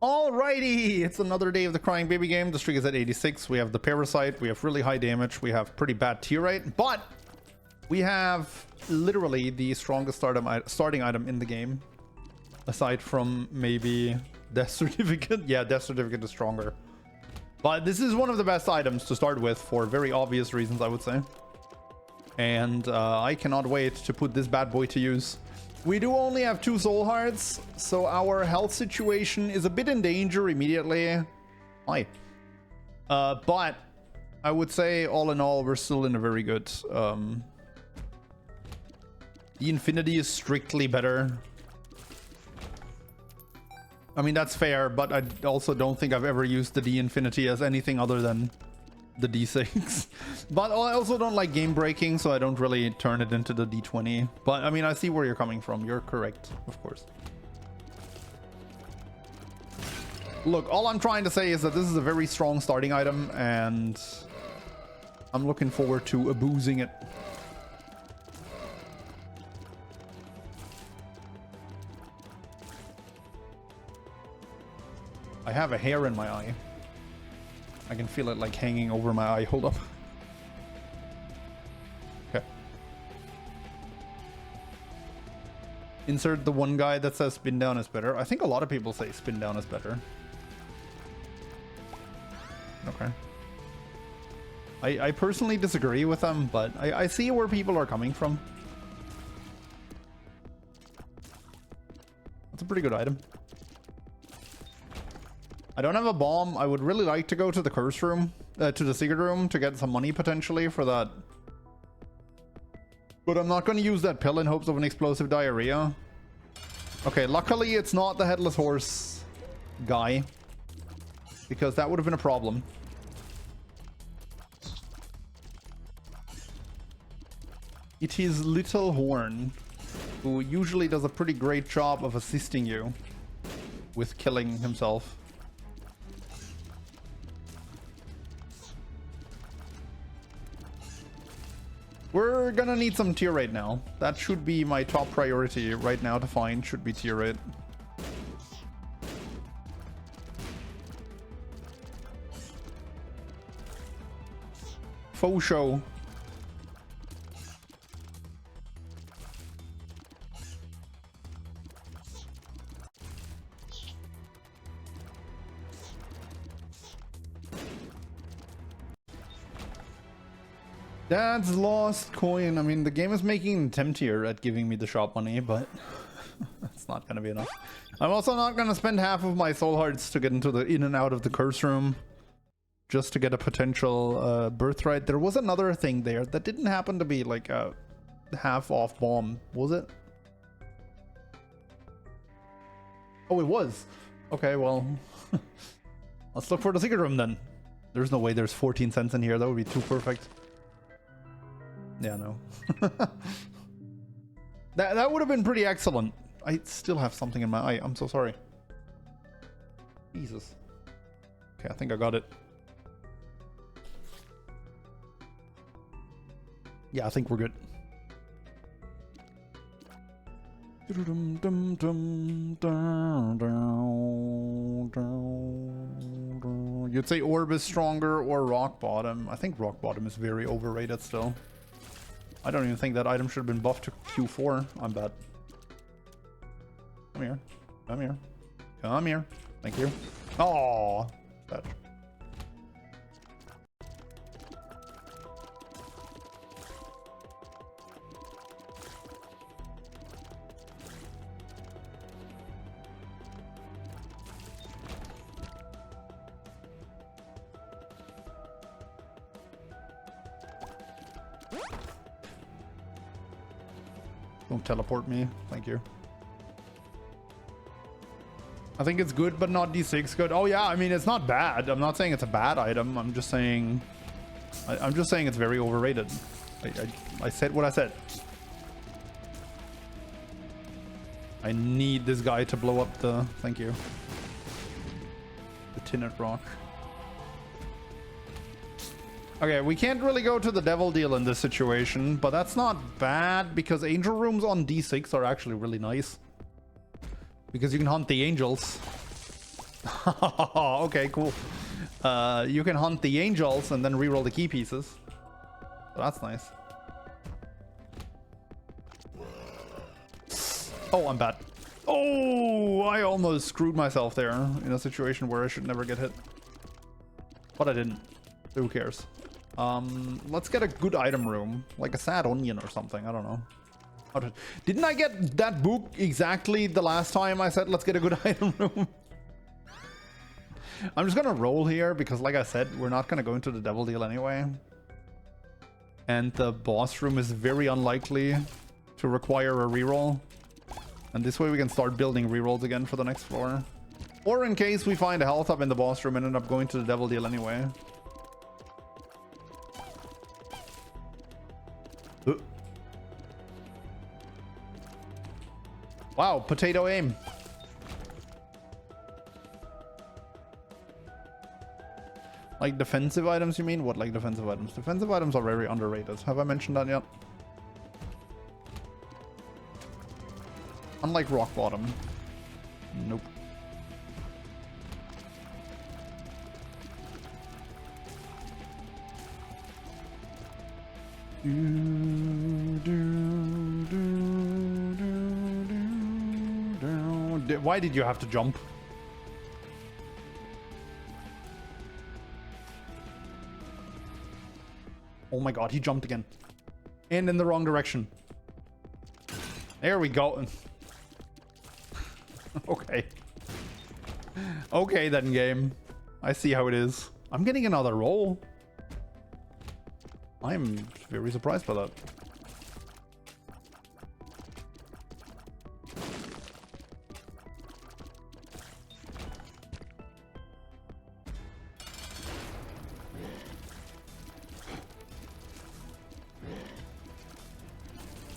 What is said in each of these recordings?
Alrighty, it's another day of the Crying Baby game. The streak is at 86. We have the Parasite. We have really high damage. We have pretty bad tier rate, but we have literally the strongest starting item in the game, aside from maybe Death Certificate. Yeah, Death Certificate is stronger, but this is one of the best items to start with for very obvious reasons, I would say. And I cannot wait to put this bad boy to use. We do only have 2 soul hearts, so our health situation is a bit in danger immediately. Hi. But I would say all in all, we're still in a very good... the Infinity is strictly better. I mean, that's fair, but I also don't think I've ever used the D Infinity as anything other than the D6. But I also don't like game breaking, so I don't really turn it into the D20. But I mean, I see where you're coming from. You're correct, of course. Look, all I'm trying to say is that this is a very strong starting item, and I'm looking forward to abusing it. I have a hair in my eye. I can feel it like hanging over my eye. Hold up. Okay. Insert the one guy that says spin down is better. I think a lot of people say spin down is better. Okay. I personally disagree with them, but I see where people are coming from. That's a pretty good item. I don't have a bomb. I would really like to go to the curse room, to the secret room, to get some money potentially for that. But I'm not going to use that pill in hopes of an explosive diarrhea. Okay, luckily it's not the headless horse guy, because that would have been a problem. It is Little Horn, who usually does a pretty great job of assisting you with killing himself. We're gonna need some tier rate now. That should be my top priority right now to find, should be tier rate. Faux show. Dad's lost coin. I mean, the game is making an attempt here at giving me the shop money, but that's not going to be enough. I'm also not going to spend half of my soul hearts to get into the in and out of the curse room just to get a potential birthright. There was another thing there that didn't happen to be like a half off bomb, was it? Oh, it was. Okay, well, let's look for the secret room then. There's no way there's 14 cents in here. That would be too perfect. Yeah, no. that would have been pretty excellent. I still have something in my eye. I'm so sorry. Jesus. Okay, I think I got it. Yeah, I think we're good. You'd say Orb is stronger or Rock Bottom. I think Rock Bottom is very overrated still. I don't even think that item should have been buffed to Q4. I'm bad. Come here. Come here. Come here. Thank you. Oh, bad. Don't teleport me. Thank you. I think it's good, but not D6 good. Oh yeah, I mean, it's not bad. I'm not saying it's a bad item. I'm just saying... I'm just saying it's very overrated. I said what I said. I need this guy to blow up the... Thank you. The Tinted Rock. Okay, we can't really go to the devil deal in this situation, but that's not bad because angel rooms on D6 are actually really nice. Because you can hunt the angels. Okay, cool. You can hunt the angels and then reroll the key pieces. So that's nice. Oh, I'm bad. Oh, I almost screwed myself there in a situation where I should never get hit. But I didn't. Who cares? Let's get a good item room. Like a sad onion or something. I don't know. Didn't I get that book exactly the last time I said let's get a good item room? I'm just gonna roll here because, like I said, we're not gonna go into the devil deal anyway. And the boss room is very unlikely to require a reroll. And this way we can start building rerolls again for the next floor. Or in case we find a health up in the boss room and end up going to the devil deal anyway. Wow, potato aim. Like defensive items, you mean? What, like defensive items? Defensive items are very underrated. Have I mentioned that yet? Unlike rock bottom. Nope. Why did you have to jump? Oh my god, he jumped again. And in the wrong direction. There we go. Okay. Okay then, game. I see how it is. I'm getting another roll. I'm very surprised by that.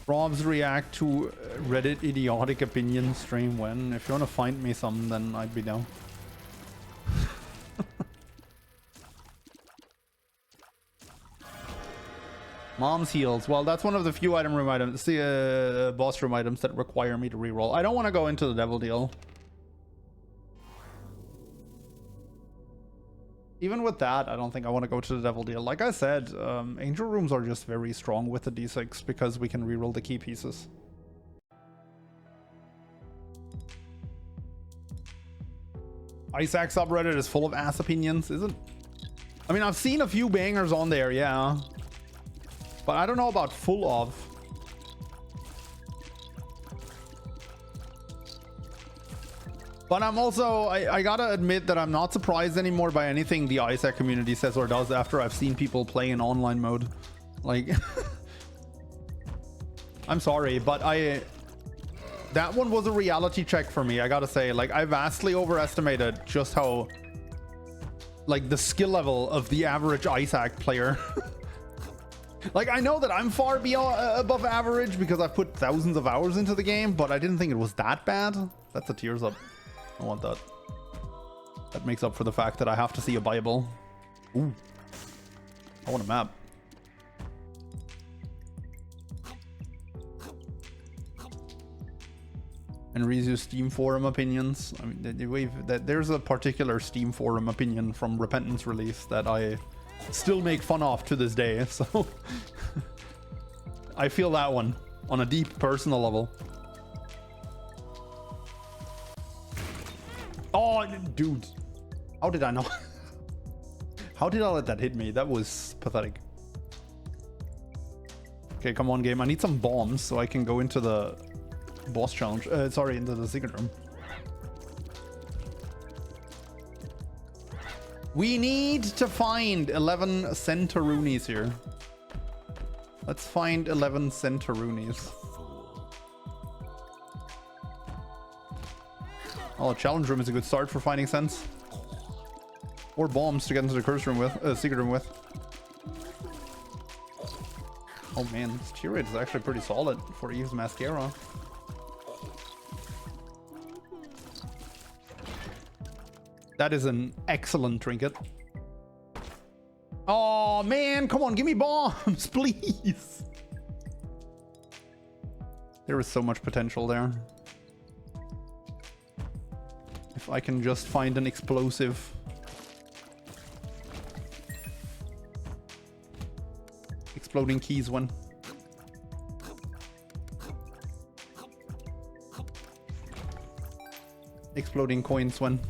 Robs react to Reddit idiotic opinion stream when. If you want to find me some, then I'd be down. Mom's heals. Well, that's one of the few item room items, boss room items that require me to reroll. I don't want to go into the devil deal. Even with that, I don't think I want to go to the devil deal. Like I said, angel rooms are just very strong with the d6 because we can reroll the key pieces. Isaac subreddit is full of ass opinions, isn't? I mean, I've seen a few bangers on there, yeah. But I don't know about full of. But I'm also, I gotta admit that I'm not surprised anymore by anything the Isaac community says or does after I've seen people play in online mode. Like, I'm sorry, but that one was a reality check for me, I gotta say. Like, I vastly overestimated just how, like, the skill level of the average Isaac player. Like, I know that I'm far beyond above average because I've put thousands of hours into the game, but I didn't think it was that bad. That's a tears up. I want that. That makes up for the fact that I have to see a Bible. Ooh. I want a map. And Rizu's Steam forum opinions. I mean, there's a particular Steam forum opinion from Repentance release that I still make fun of to this day, so I feel that one on a deep personal level. Oh, dude. How did I know? How did I let that hit me? That was pathetic. Okay, come on, game. I need some bombs so I can go into the boss challenge. Sorry, into the secret room. We need to find 11 Centaroonies here. Let's find 11 Centaroonies. Oh, challenge room is a good start for finding sense. Or bombs to get into the curse room with, secret room with. Oh man, this tier rate is actually pretty solid for Eve's Mascara. That is an excellent trinket. Oh man, come on, give me bombs, please. There is so much potential there. If I can just find an explosive. Exploding keys one. Exploding coins one.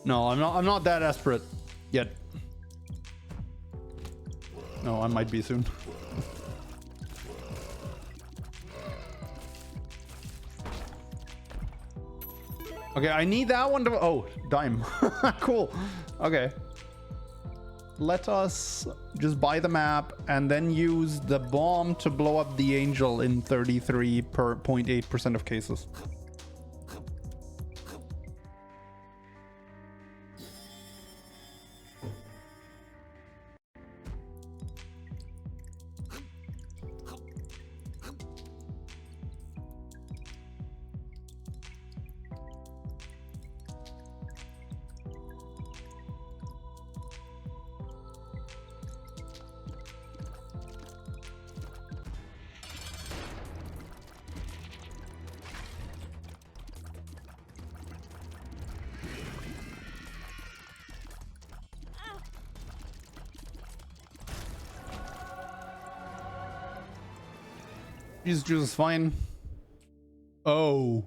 No, I'm not that desperate yet. No, I might be soon. Okay, I need that one to... Oh, dime. Cool. Okay. Let us just buy the map and then use the bomb to blow up the angel in 33.8% of cases. Juice is fine. Oh.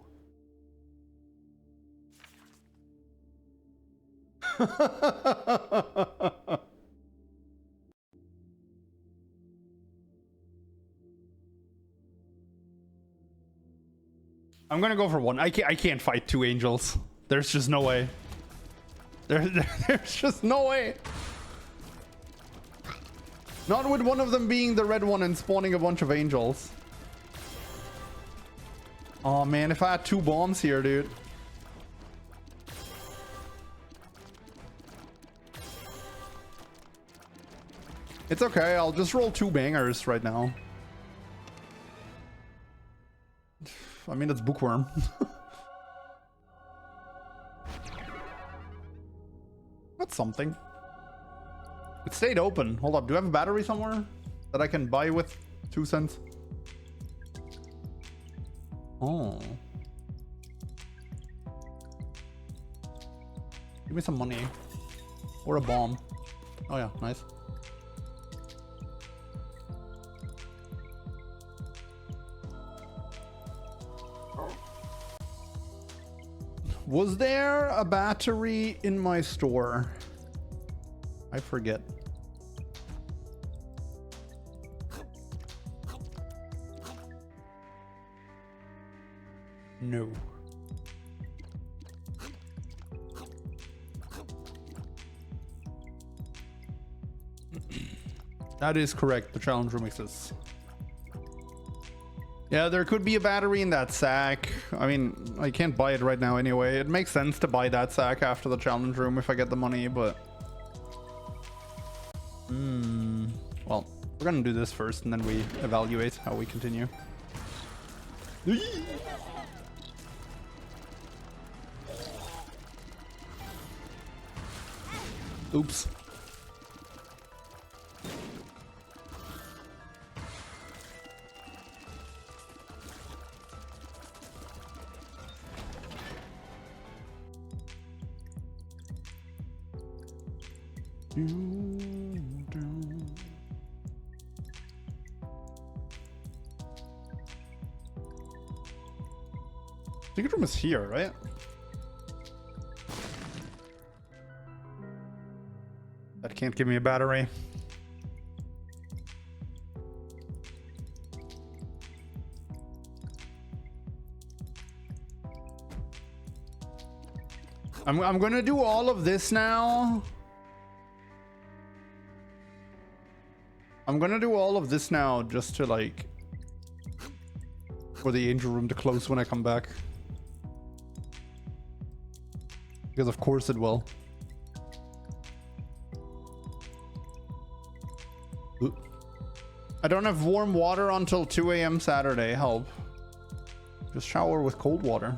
I'm gonna go for one. I can't fight two angels. There's just no way. There's just no way. Not with one of them being the red one and spawning a bunch of angels. Oh man, if I had two bombs here, dude. It's okay, I'll just roll two bangers right now. I mean, it's bookworm. That's something. It stayed open. Hold up, do I have a battery somewhere that I can buy with 2 cents? Oh. Give me some money. Or a bomb. Oh yeah, nice. Was there a battery in my store? I forget. No. That is correct. The challenge room exists. Yeah, there could be a battery in that sack. I mean, I can't buy it right now anyway. It makes sense to buy that sack after the challenge room if I get the money, but... Well, we're gonna do this first and then we evaluate how we continue. Oops. Secret room is here, right? That can't give me a battery. I'm gonna do all of this now. I'm gonna do all of this now just to like for the angel room to close when I come back. Because of course it will. Ooh. I don't have warm water until 2 a.m. Saturday. Help. Just shower with cold water.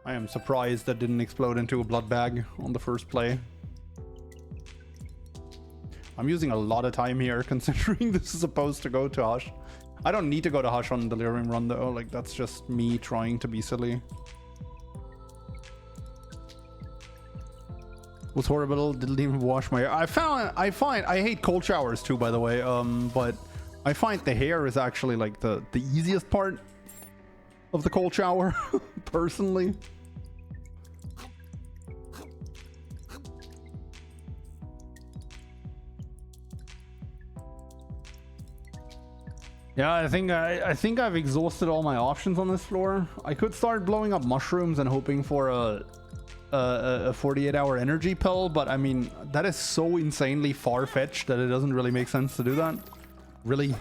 I am surprised that didn't explode into a blood bag on the first play. I'm using a lot of time here considering this is supposed to go to Hush. I don't need to go to Hush on Delirium Run though, like that's just me trying to be silly. Was horrible, didn't even wash my hair. I hate cold showers too, by the way, but I find the hair is actually like the easiest part of the cold shower, personally. Yeah, I think I've exhausted all my options on this floor. I could start blowing up mushrooms and hoping for a 48-hour energy pill, but I mean that is so insanely far-fetched that it doesn't really make sense to do that. Really?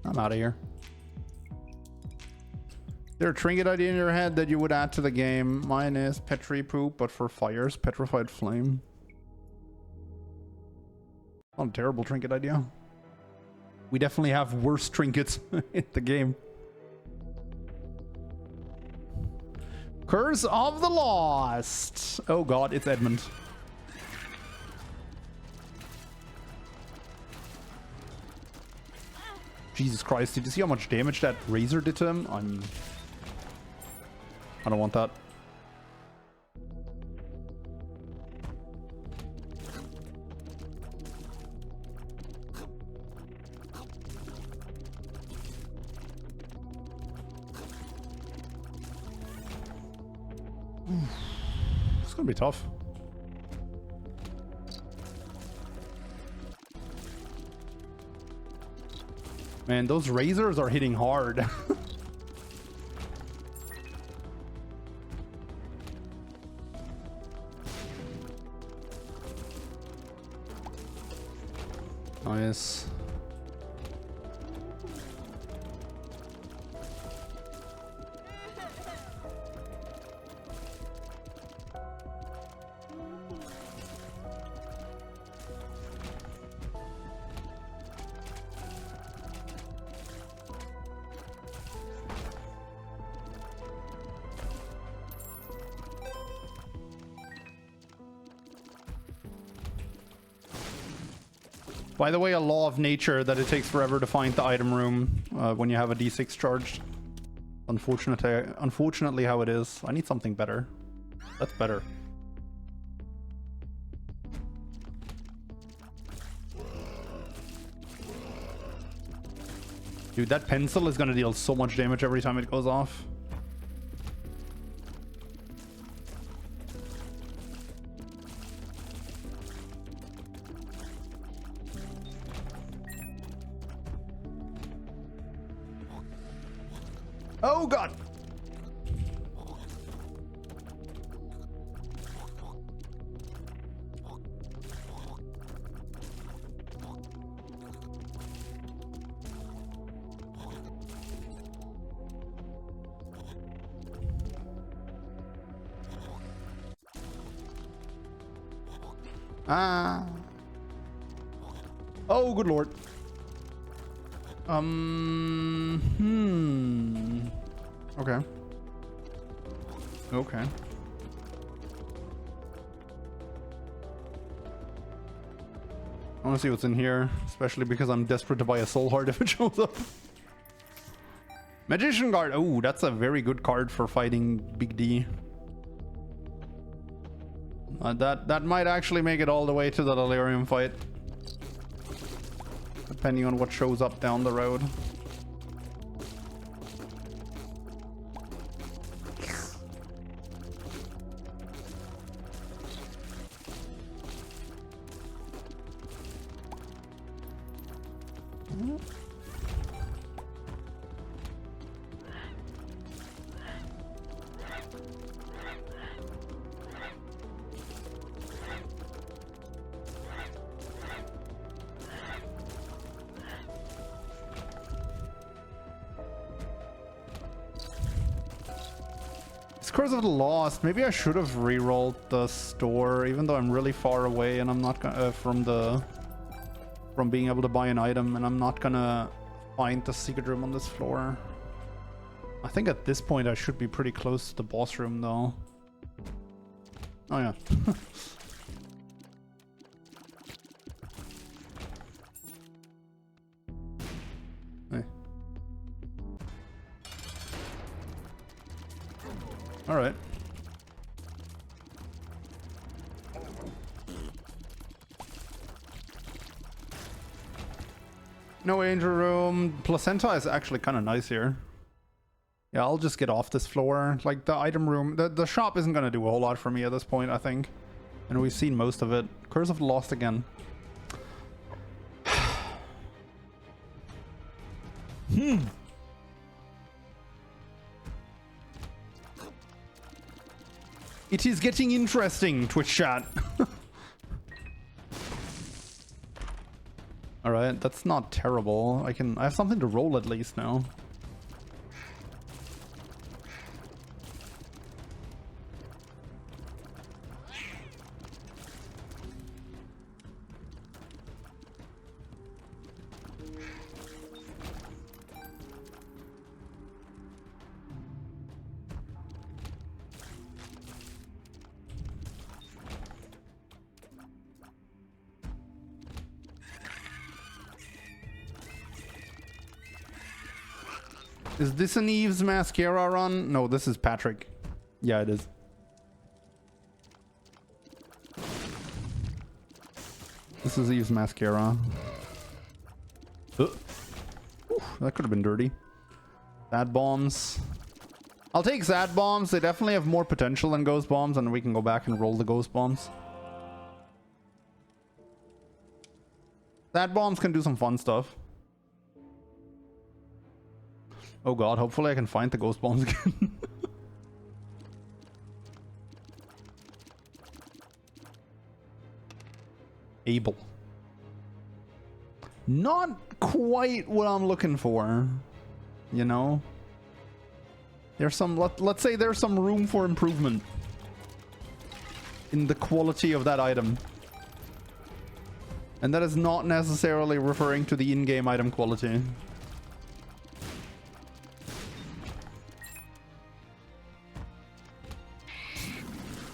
I'm out of here. Is there a trinket idea in your head that you would add to the game? Mine is Petri poop, but for fires, petrified flame. Not a terrible trinket idea. We definitely have worse trinkets in the game. Curse of the Lost. Oh god, it's Edmund. Jesus Christ, did you see how much damage that razor did to him? I don't want that. It's gonna be tough. Man, those razors are hitting hard. Nice. By the way, a law of nature that it takes forever to find the item room when you have a D6 charged. Unfortunately how it is. I need something better. That's better. Dude, that pencil is gonna deal so much damage every time it goes off. Oh god. Ah. Oh, good lord. Okay. Okay. I want to see what's in here, especially because I'm desperate to buy a soul heart if it shows up. Magician Guard. Oh, that's a very good card for fighting Big D. That might actually make it all the way to the Delirium fight, depending on what shows up down the road. Curse of the Lost. Maybe I should have re-rolled the store, even though I'm really far away and I'm not gonna from being able to buy an item, and I'm not gonna find the secret room on this floor. I think at this point I should be pretty close to the boss room though. Oh yeah. Hey. All right. No angel room. Placenta is actually kind of nice here. Yeah, I'll just get off this floor. Like the item room, the shop isn't going to do a whole lot for me at this point, I think. And we've seen most of it. Curse of the Lost again. It is getting interesting, Twitch chat. All right, that's not terrible. I have something to roll at least now. Is this an Eve's mascara run? No, this is Patrick. Yeah, it is. This is Eve's mascara. Ooh, that could have been dirty. Sad bombs. I'll take sad bombs. They definitely have more potential than ghost bombs, and we can go back and roll the ghost bombs. Sad bombs can do some fun stuff. Oh god, hopefully I can find the ghost bombs again. Able. Not quite what I'm looking for, you know? There's some, let's say there's some room for improvement in the quality of that item. And that is not necessarily referring to the in-game item quality.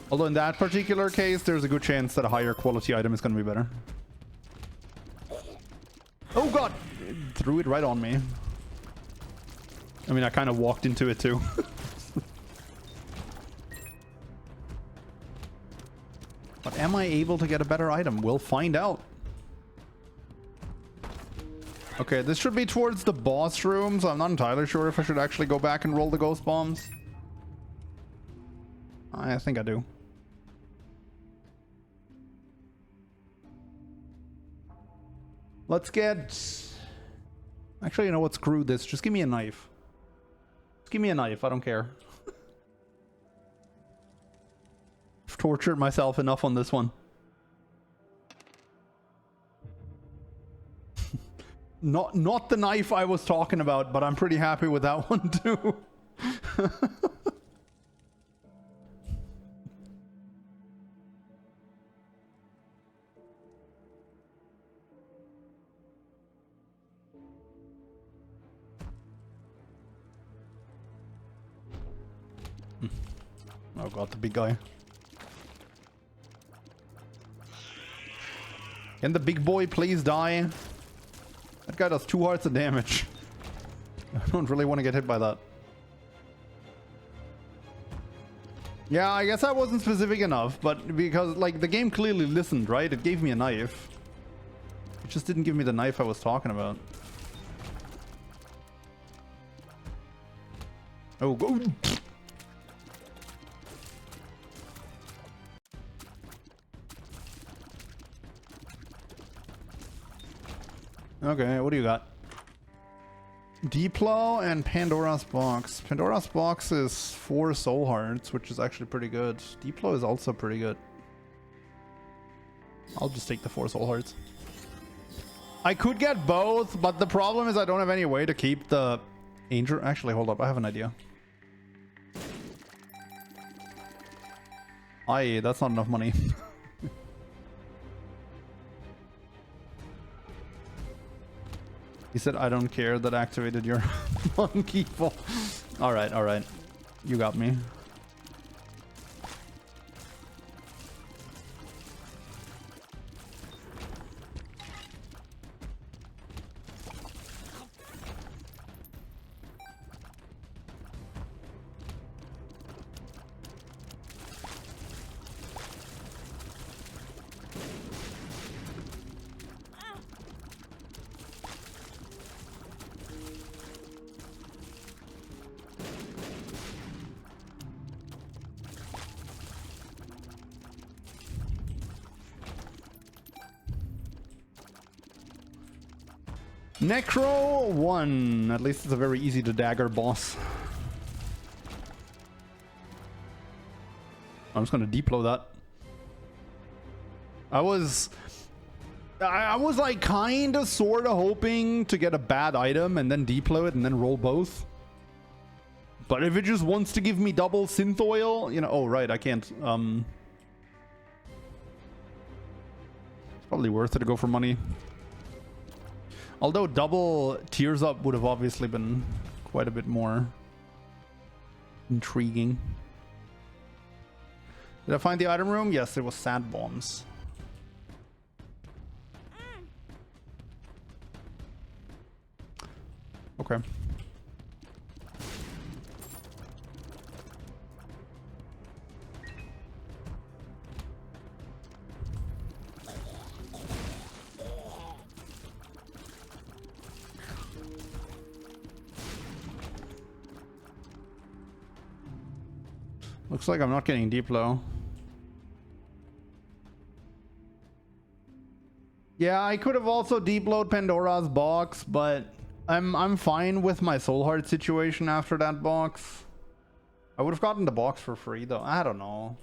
Although in that particular case, there's a good chance that a higher quality item is going to be better. Oh god! It threw it right on me. I mean, I kind of walked into it too. But am I able to get a better item? We'll find out. Okay, this should be towards the boss room, so I'm not entirely sure if I should actually go back and roll the ghost bombs. I think I do. Let's get... Actually, you know what? Screw this. Just give me a knife. Just give me a knife. I don't care. I've tortured myself enough on this one. Not the knife I was talking about, but I'm pretty happy with that one too. Oh god, the big guy. Can the big boy please die? That guy does 2 hearts of damage. I don't really want to get hit by that. Yeah, I guess I wasn't specific enough, but because, like, the game clearly listened, right? It gave me a knife. It just didn't give me the knife I was talking about. Oh, go! Okay, what do you got? Diplo and Pandora's Box. Pandora's Box is 4 soul hearts, which is actually pretty good. Diplo is also pretty good. I'll just take the 4 soul hearts. I could get both, but the problem is I don't have any way to keep the angel. Actually, hold up. I have an idea. Aye, that's not enough money. He said, I don't care, that activated your monkey ball. All right, all right. You got me. Necro 1. At least it's a very easy to dagger boss. I'm just gonna deploy that. I was like kind of sort of hoping to get a bad item and then deploy it and then roll both. But if it just wants to give me double synth oil, you know, oh right, I can't. It's probably worth it to go for money. Although double tears up would have obviously been quite a bit more intriguing. Did I find the item room? Yes, it was sad bombs. Okay. Looks like I'm not getting deep low. Yeah, I could have also deep load Pandora's box, but I'm fine with my soul heart situation after that box. I would have gotten the box for free though. I don't know.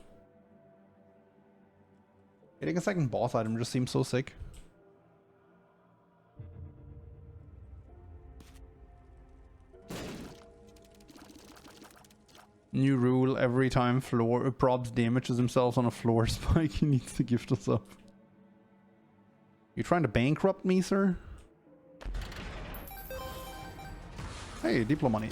Getting a second boss item just seems so sick. New rule: every time Probs damages himself on a floor spike, he needs to gift us up. You trying to bankrupt me, sir? Hey, Diplo money.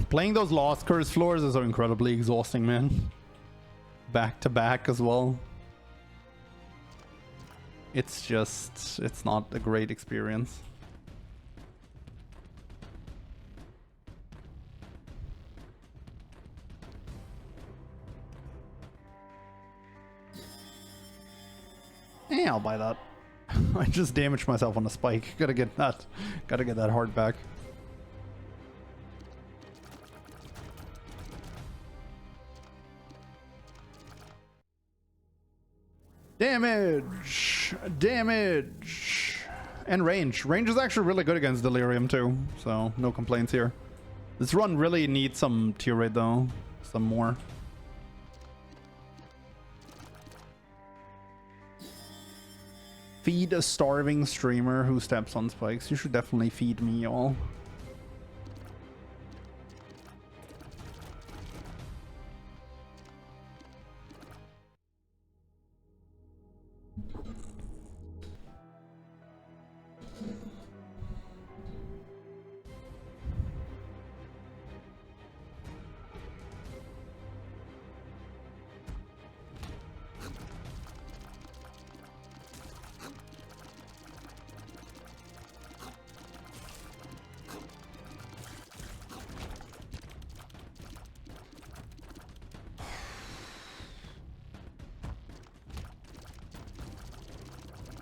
Playing those Lost Curse floors is so incredibly exhausting, man. Back to back as well. It's just, it's not a great experience. Yeah, I'll buy that. I just damaged myself on a spike. Gotta get that heart back. Damage, and range. Range is actually really good against Delirium too, so no complaints here. This run really needs some tier rate though, some more. Feed a starving streamer who steps on spikes. You should definitely feed me, y'all.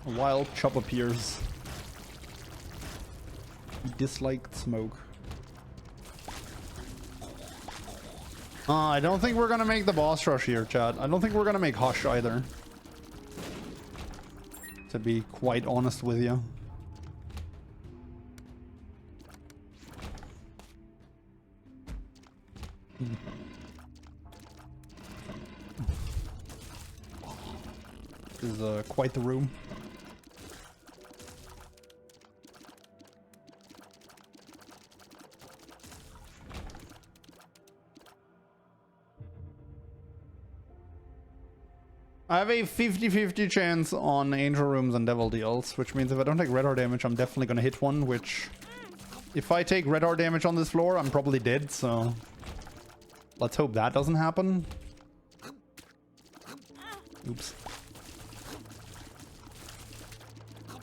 A wild chop appears. He disliked smoke. I don't think we're gonna make the boss rush here, chat. I don't think we're gonna make Hush either. To be quite honest with you. This is quite the room. I have a 50-50 chance on Angel Rooms and Devil Deals, which means if I don't take red heart damage, I'm definitely going to hit one, which... If I take red heart damage on this floor, I'm probably dead, so... Let's hope that doesn't happen. Oops.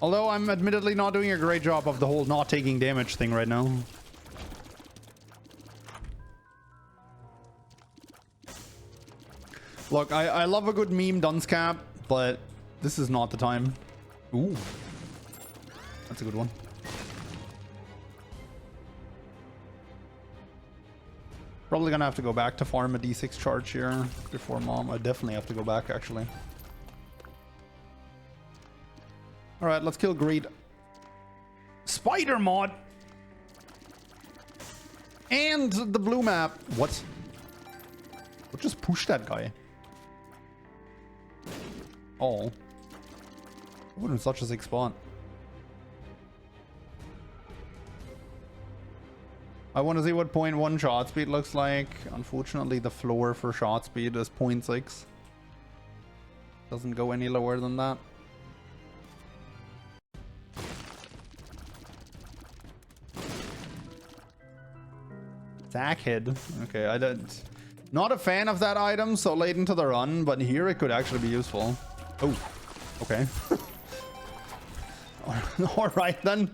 Although I'm admittedly not doing a great job of the whole not taking damage thing right now. Look, I love a good meme dunce cap, but this is not the time. Ooh. That's a good one. Probably gonna have to go back to farm a D6 charge here before mom. I definitely have to go back, actually. Alright, let's kill Greed. Spider mod! And the blue map. What? What just pushed that guy? Oh. Wouldn't such a sick spot. I want to see what 0.1 shot speed looks like. Unfortunately, the floor for shot speed is 0.6. Doesn't go any lower than that. Attack head. Okay, I don't... Not a fan of that item so late into the run, but here it could actually be useful. Oh, okay. All right then.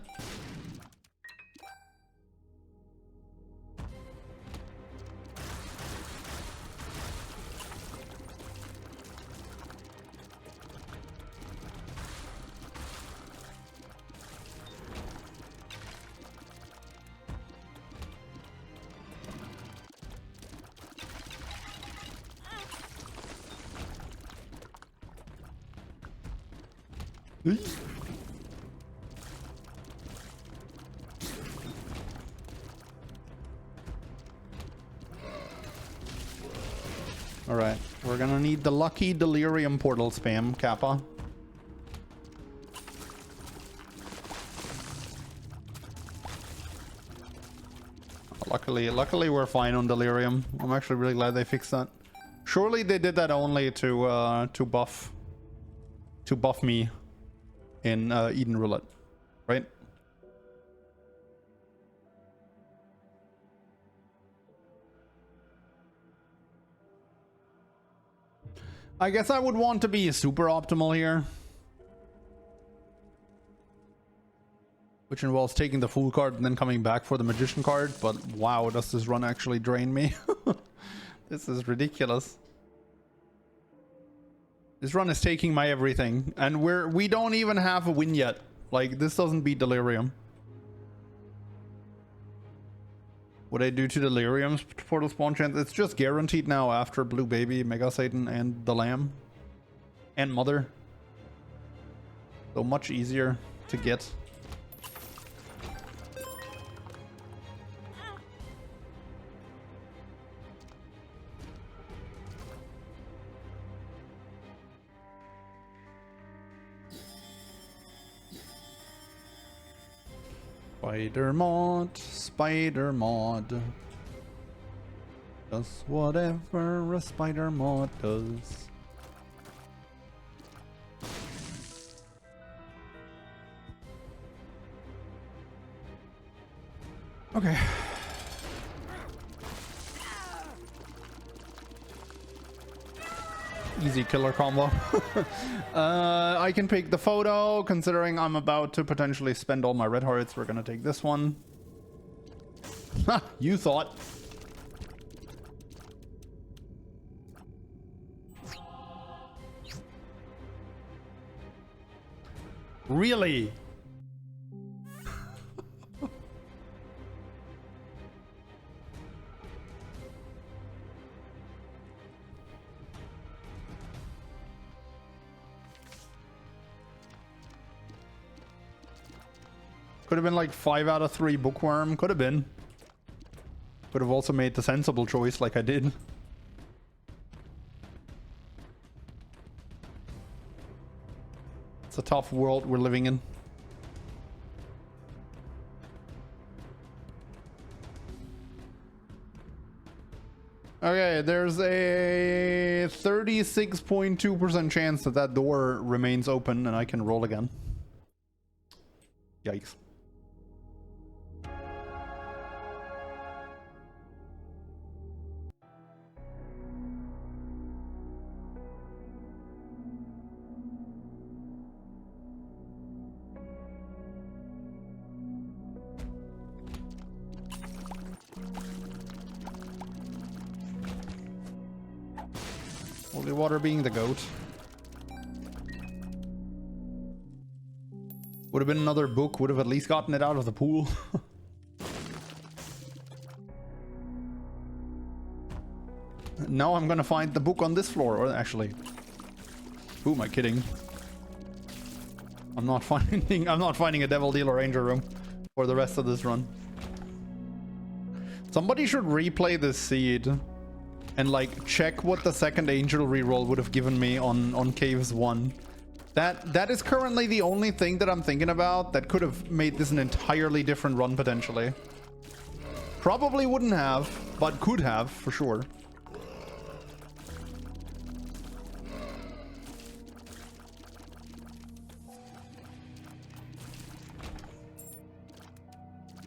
Alright, we're gonna need the lucky delirium portal spam, Kappa. Luckily we're fine on delirium. I'm actually really glad they fixed that. Surely they did that only to buff me in Eden Roulette, right? I guess I would want to be super optimal here, which involves taking the Fool card and then coming back for the Magician card, but wow, does this run actually drain me? This is ridiculous. This run is taking my everything, and we don't even have a win yet. Like, this doesn't beat Delirium. What I do to Delirium's portal spawn chance, it's just guaranteed now after Blue Baby, Mega Satan, and the Lamb. And Mother. So much easier to get. Spider mod. Does whatever a spider mod does. Okay. Easy killer combo. I can pick the photo, considering I'm about to potentially spend all my red hearts. We're gonna take this one. Ha! You thought. Really? Could have been like 5 out of 3 bookworm. Could have been. Could have also made the sensible choice like I did. It's a tough world we're living in. Okay, there's a 36.2% chance that that door remains open and I can roll again. Yikes. Holy water being the goat. Would have been another book, would have at least gotten it out of the pool. Now I'm gonna find the book on this floor, or actually, who am I kidding? I'm not finding a Devil Dealer Ranger room for the rest of this run. Somebody should replay this seed and like check what the second angel reroll would have given me on Caves 1. That is currently the only thing that I'm thinking about that could have made this an entirely different run potentially. Probably wouldn't have, but could have for sure.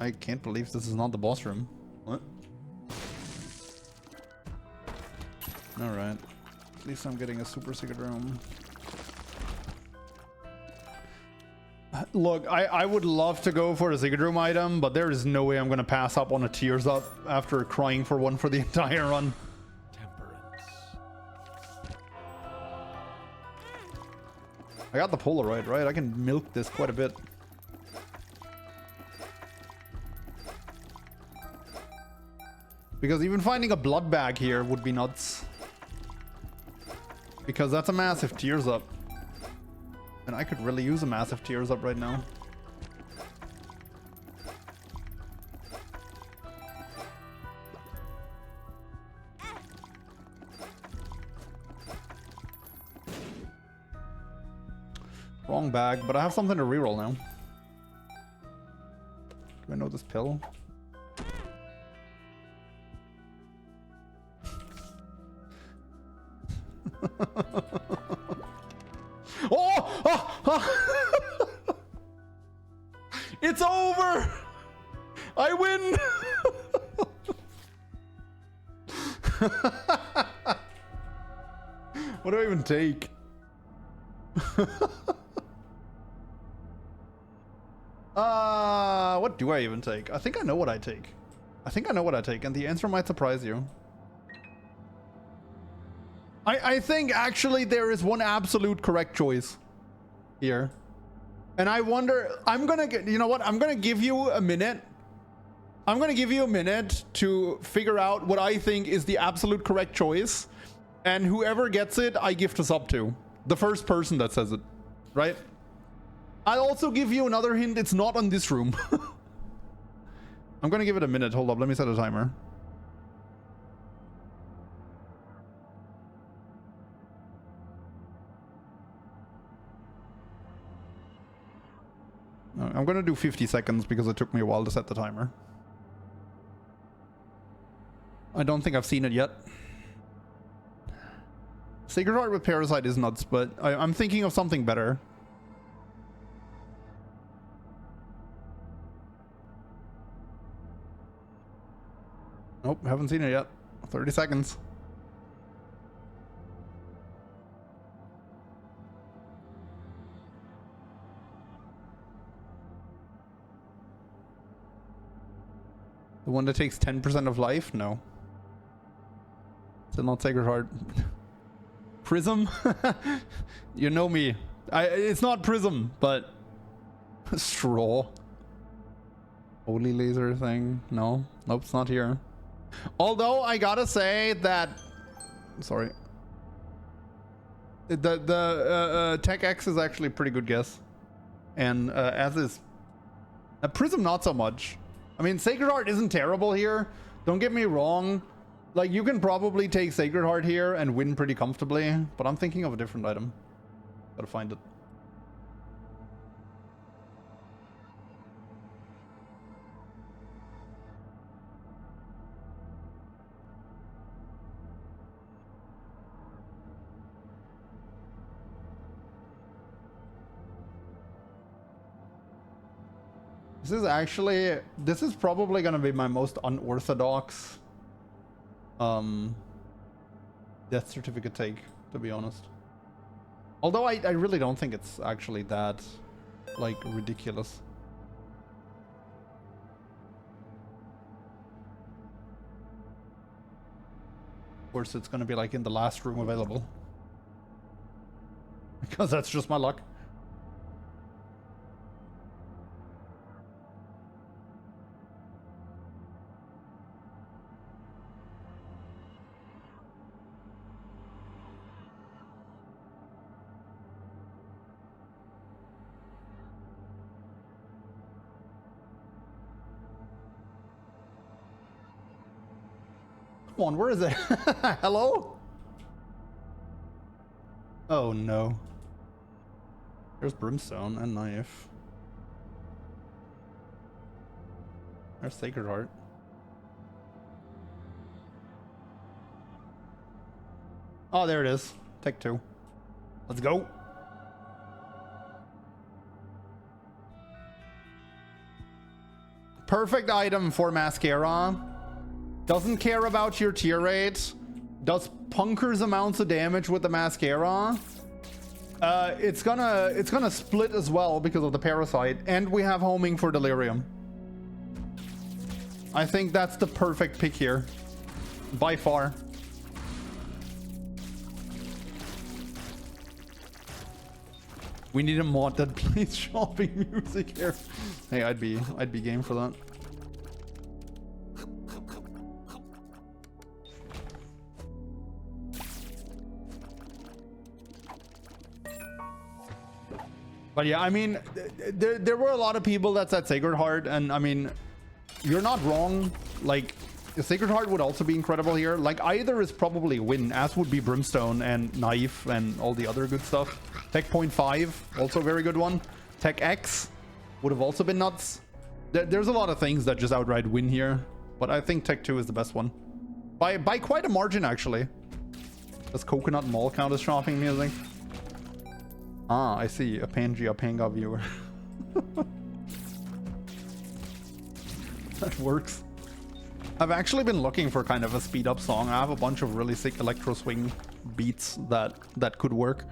I can't believe this is not the boss room. What? Alright. At least I'm getting a super secret room. Look, I would love to go for a secret room item, but there is no way I'm going to pass up on a Tears Up after crying for one for the entire run. Temperance. I got the Polaroid, right? I can milk this quite a bit. Because even finding a blood bag here would be nuts. Because that's a massive Tears Up. And I could really use a massive Tears Up right now. Wrong bag, but I have something to reroll now. Do I know this pill? Oh! It's over! I win! What do I even take? What do I even take? I think I know what I take. I think I know what I take, and the answer might surprise you. I think actually there is one absolute correct choice here. And I wonder, I'm gonna get, you know what? I'm gonna give you a minute. I'm gonna give you a minute to figure out what I think is the absolute correct choice. And whoever gets it, I gift a sub to. The first person that says it, right? I'll also give you another hint. It's not on this room. I'm gonna give it a minute. Hold up, let me set a timer. I'm gonna do 50 seconds because it took me a while to set the timer. I don't think I've seen it yet. Sacred Heart with Parasite is nuts, but I'm thinking of something better. Nope, haven't seen it yet. 30 seconds. The one that takes 10% of life? No. Still not Sacred Heart. Prism? You know me. It's not Prism, but... Straw. Holy laser thing? No. Nope, it's not here. Although, I gotta say that... Sorry. The Tech X is actually a pretty good guess. And as is... Prism not so much. I mean, Sacred Heart isn't terrible here, Don't get me wrong. Like, you can probably take Sacred Heart here and win pretty comfortably, but I'm thinking of a different item. Gotta find it. This is probably gonna be my most unorthodox death certificate take, to be honest. Although I really don't think it's actually that, like, ridiculous. Of course, it's gonna be like in the last room available. Because that's just my luck. Come on, where is it? Hello? Oh no. There's Brimstone and Knife. There's Sacred Heart. Oh, there it is. Take 2. Let's go. Perfect item for Mascara. Doesn't care about your tier rate. Does punkers amounts of damage with the Mascara. It's gonna split as well because of the Parasite, and we have homing for Delirium. I think that's the perfect pick here, by far. We need a mod that plays shopping music here. Hey, I'd be game for that. But yeah, I mean, there were a lot of people that said Sacred Heart, and I mean, you're not wrong. Like, Sacred Heart would also be incredible here. Like, either is probably a win, as would be Brimstone and Knife and all the other good stuff. Tech 0.5, also a very good one. Tech X would have also been nuts. There's a lot of things that just outright win here, but I think Tech 2 is the best one. By quite a margin, actually. Does Coconut Mall count as shopping music? Ah, I see. A Panga viewer. That works. I've actually been looking for kind of a speed up song. I have a bunch of really sick electro swing beats that could work,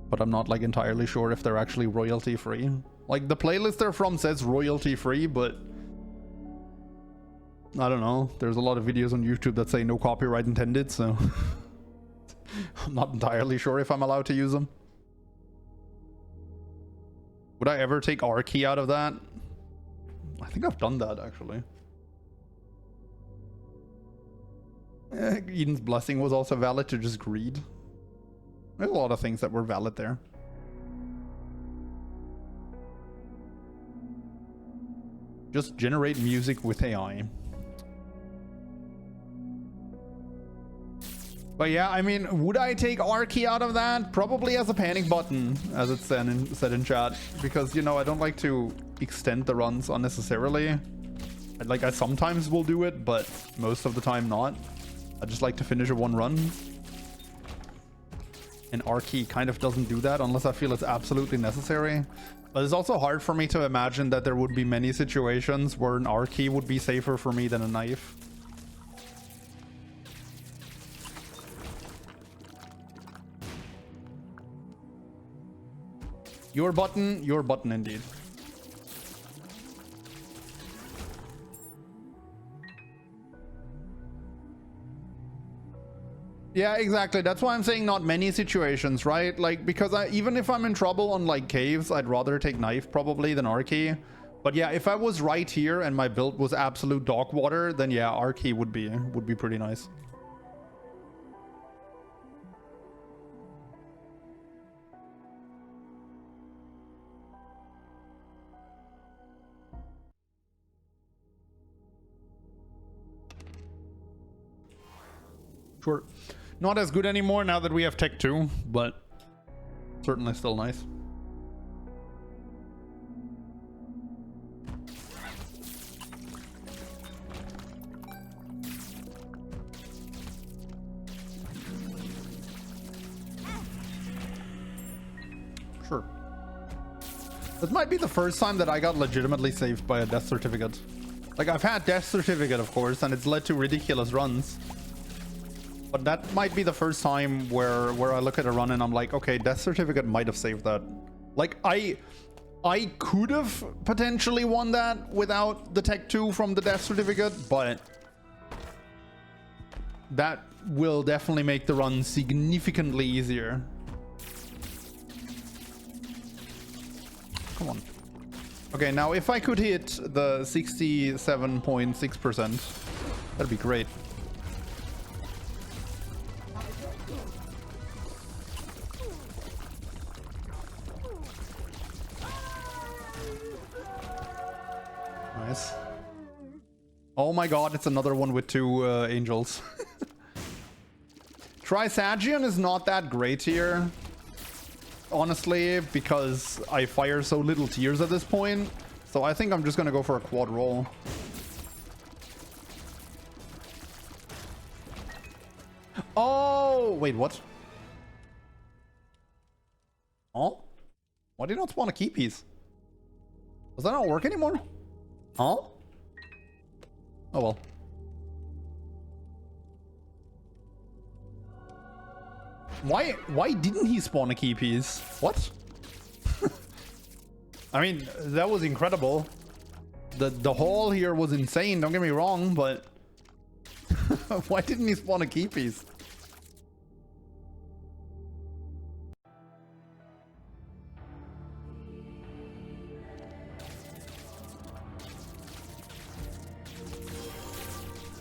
but I'm not like entirely sure if they're actually royalty free. Like, the playlist they're from says royalty free, but I don't know. There's a lot of videos on YouTube that say no copyright intended, so I'm not entirely sure if I'm allowed to use them. Would I ever take R key out of that? I think I've done that, actually. Eden's Blessing was also valid to just greed. There's a lot of things that were valid there. Just generate music with AI. But yeah, I mean, would I take R key out of that? Probably as a panic button, as it's said in chat. Because, you know, I don't like to extend the runs unnecessarily. I sometimes will do it, but most of the time not. I just like to finish a one run. And R key kind of doesn't do that unless I feel it's absolutely necessary. But it's also hard for me to imagine that there would be many situations where an R key would be safer for me than a knife. Your button indeed. Yeah, exactly. That's why I'm saying not many situations, right? Like, because even if I'm in trouble on like caves, I'd rather take knife probably than R key. But yeah, if I was right here and my build was absolute dog water, then yeah, R key would be pretty nice. Sure. Not as good anymore now that we have Tech 2, but certainly still nice. Sure. This might be the first time that I got legitimately saved by a death certificate. Like, I've had death certificate, of course, and it's led to ridiculous runs. But that might be the first time where I look at a run and I'm like, okay, death certificate might have saved that. Like, I could have potentially won that without the Tech 2 from the death certificate, but that will definitely make the run significantly easier. Come on. Okay, now if I could hit the 67.6%, that'd be great. Nice. Oh my god, it's another one with two angels. Trisagion is not that great here. Honestly, because I fire so little tears at this point. So I think I'm just gonna go for a quad roll. Oh, wait, what? Oh? Why do you not spawn a key piece? Does that not work anymore? Oh? Oh well. Why didn't he spawn a key piece? What? I mean, that was incredible. The haul here was insane, don't get me wrong, but why didn't he spawn a key piece?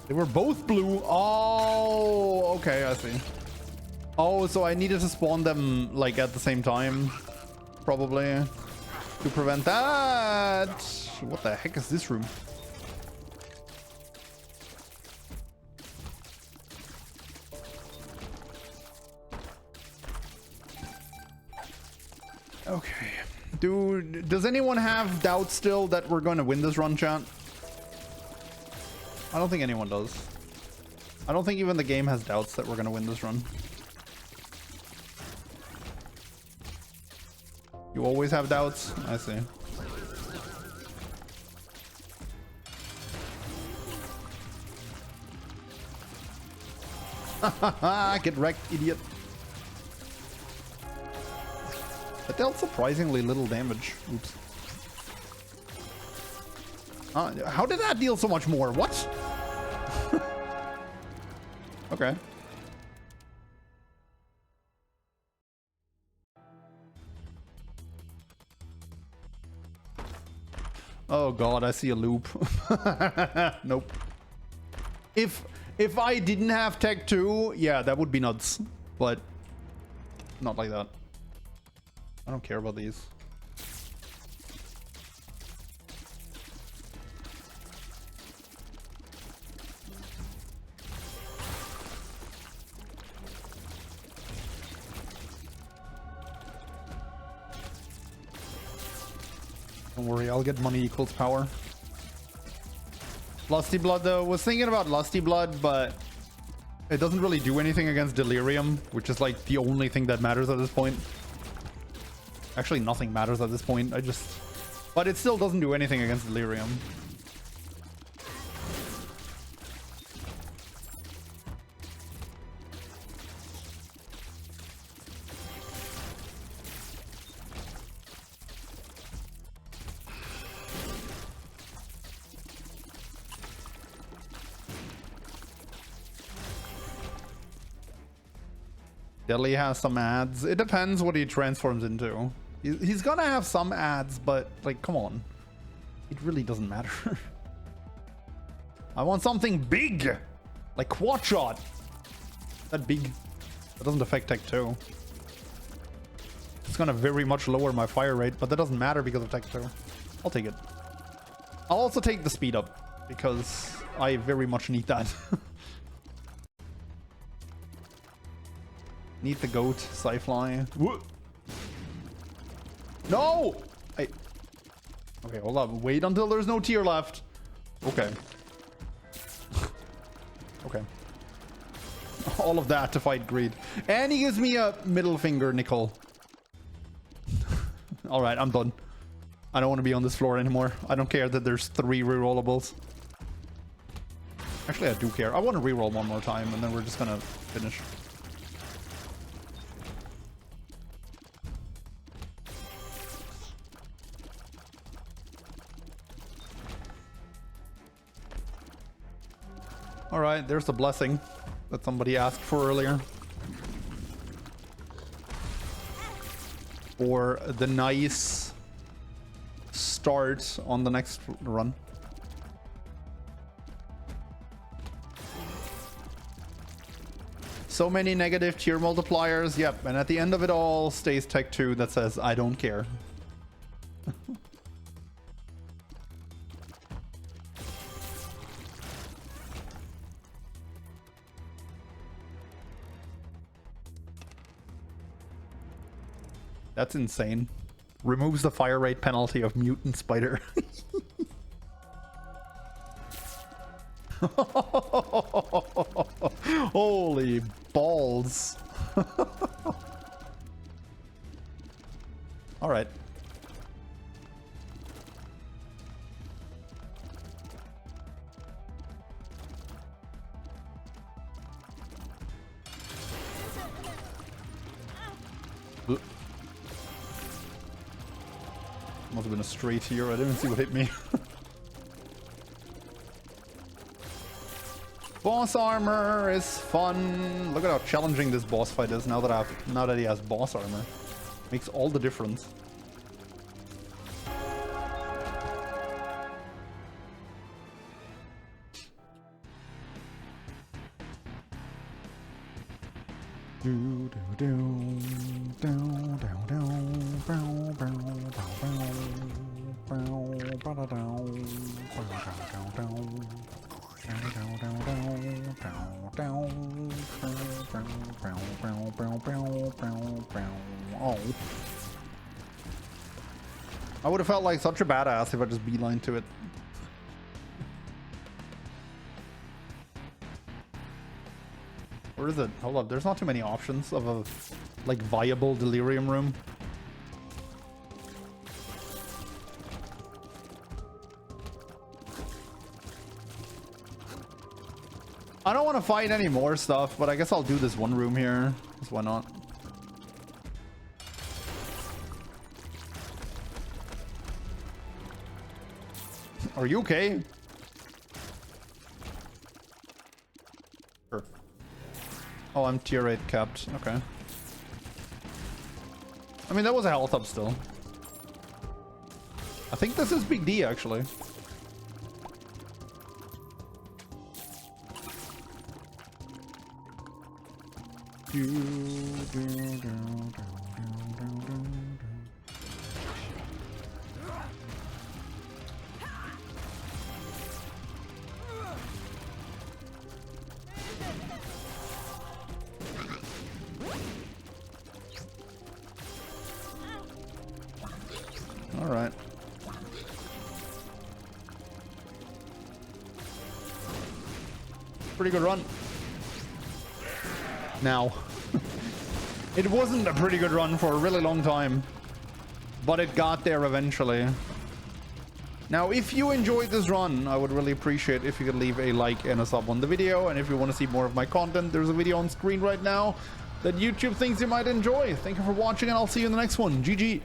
They were both blue. Oh, okay, I see. Oh, so I needed to spawn them like at the same time, probably, to prevent that. What the heck is this room? Okay. Dude, does anyone have doubts still that we're going to win this run, chat? I don't think anyone does. I don't think even the game has doubts that we're going to win this run. You always have doubts? I see. Get wrecked, idiot. That dealt surprisingly little damage. Oops. How did that deal so much more? What? Okay. Oh god, I see a loop. Nope. If I didn't have Tech 2, yeah, that would be nuts. But not like that. I don't care about these. Don't worry, I'll get money equals power. Lusty Blood, though, was thinking about Lusty Blood, but it doesn't really do anything against Delirium, which is like the only thing that matters at this point. Actually, nothing matters at this point. But it still doesn't do anything against Delirium. Deli has some ads. It depends what he transforms into. He's gonna have some ads, but like, come on. It really doesn't matter. I want something big! Like quad shot! That big. That doesn't affect Tech 2. It's gonna very much lower my fire rate, but that doesn't matter because of Tech 2. I'll take it. I'll also take the speed up, because I very much need that. Need the goat, Sci-Fly. No! Okay, hold up. Wait until there's no tier left. Okay. Okay. All of that to fight greed. And he gives me a middle finger, Nicole. Alright, I'm done. I don't want to be on this floor anymore. I don't care that there's 3 rerollables. Actually, I do care. I want to reroll one more time, and then we're just gonna finish. Alright, there's the blessing that somebody asked for earlier. Or the nice start on the next run. So many negative tier multipliers, yep, and at the end of it all stays Tech 2 that says, I don't care. That's insane. Removes the fire rate penalty of Mutant Spider. Holy balls. All right. Must have been a straight here. I didn't see what hit me. Boss armor is fun. Look at how challenging this boss fight is now that he has boss armor. Makes all the difference. Oh. I would have felt like such a badass if I just beeline to it. Where is it? Hold up, there's not too many options of a like viable delirium room. I don't want to fight any more stuff, but I guess I'll do this one room here. Because why not? Are you okay? Sure. Oh, I'm tier 8 capped. Okay. I mean, that was a health up still. I think this is Big D, actually. All right. Pretty good run. Now, it wasn't a pretty good run for a really long time, but it got there eventually. Now, if you enjoyed this run, I would really appreciate if you could leave a like and a sub on the video. And if you want to see more of my content, there's a video on screen right now that YouTube thinks you might enjoy. Thank you for watching, and I'll see you in the next one. GG.